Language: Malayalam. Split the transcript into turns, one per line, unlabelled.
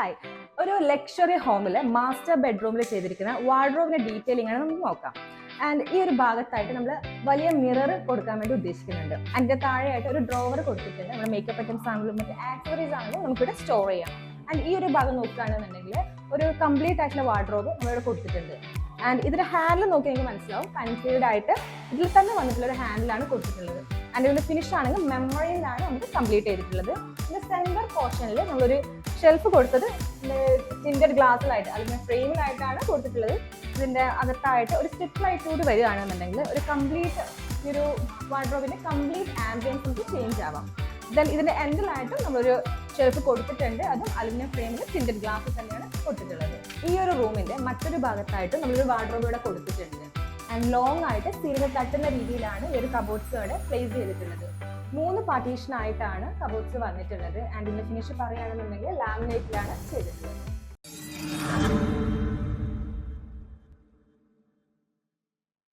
ഹായ്, ഒരു ലക്ഷറി ഹോമിൽ മാസ്റ്റർ ബെഡ്റൂമിൽ ചെയ്തിരിക്കുന്ന വാർഡ്രോബിന്റെ ഡീറ്റെയിലിംഗ് ആണ് നമുക്ക് നോക്കാം. ആൻഡ് ഈ ഒരു ഭാഗത്തായിട്ട് നമ്മൾ വലിയ മിറർ കൊടുക്കാൻ വേണ്ടി ഉദ്ദേശിക്കുന്നുണ്ട്. അതിന്റെ താഴെയായിട്ട് ഒരു ഡ്രോവർ കൊടുത്തിട്ടുണ്ട്. നമ്മുടെ മേക്കപ്പ് ഐറ്റംസ് ആണെങ്കിലും മറ്റു ആക്സസറീസ് ആണെങ്കിലും നമുക്കിവിടെ സ്റ്റോർ ചെയ്യാം. ആൻഡ് ഈ ഒരു ഭാഗം നോക്കുകയാണെന്നുണ്ടെങ്കിൽ ഒരു കംപ്ലീറ്റ് ആയിട്ടുള്ള വാർഡ്രോബ് നമ്മളിവിടെ കൊടുത്തിട്ടുണ്ട്. ആൻഡ് ഇതിന്റെ ഹാൻഡിൽ നോക്കി എനിക്ക് മനസ്സിലാവും കൺഫ്യൂഡ് ആയിട്ട് ഇതിൽ തന്നെ വന്നിട്ടുള്ള ഒരു ഹാൻഡിലാണ് കൊടുത്തിട്ടുള്ളത്. ആൻഡ് ഇതിന്റെ ഫിനിഷ് ആണെങ്കിൽ മെമ്മറിയിലാണ് നമുക്ക് കംപ്ലീറ്റ് ചെയ്തിട്ടുള്ളത്. ഇതിന്റെ സെന്റർ പോർഷനിൽ നമ്മളൊരു ഷെൽഫ് കൊടുത്തത് ടിൻഡഡ് ഗ്ലാസ്സിലായിട്ട് അല്ലെങ്കിൽ ഫ്രെയിമിലായിട്ടാണ് കൊടുത്തിട്ടുള്ളത്. ഇതിന്റെ അകത്തായിട്ട് ഒരു സ്ട്രിപ്പ് ലൈറ്റ് കൂടി വരികയാണെന്നുണ്ടെങ്കിൽ ഒരു കംപ്ലീറ്റ് ഒരു വാർഡ്രോബിന്റെ കംപ്ലീറ്റ് ആംബിയൻസ് നമുക്ക് ചേഞ്ച് ആവാം. ദെൻ ഇതിന്റെ എൻഡിലായിട്ടും നമ്മളൊരു ഷെൽഫ് കൊടുത്തിട്ടുണ്ട്. അതും അലുമിനിയം ഫ്രെയിമിൽ ടിൻഡഡ് ഗ്ലാസ് തന്നെയാണ് കൊടുത്തിട്ടുള്ളത്. ഈ ഒരു റൂമിന്റെ മറ്റൊരു ഭാഗത്തായിട്ട് നമ്മളൊരു വാർഡ്രോബ് ഇവിടെ കൊടുത്തിട്ടുണ്ട്. ആൻഡ് ലോങ് ആയിട്ട് സീലിംഗ് തട്ടുന്ന രീതിയിലാണ് ഈ ഒരു കബോർഡ്സ് ഇവിടെ പ്ലേസ് ചെയ്തിട്ടുള്ളത്. 3 പാർട്ടീഷൻ ആയിട്ടാണ് കബോർഡ്സ് വന്നിട്ടുള്ളത്. ആൻഡ് ഇതിന്റെ ഫിനിഷ് പറയുകയാണെന്നുണ്ടെങ്കിൽ ലാമിനേറ്റിലാണ് ചെയ്തിട്ടുള്ളത്.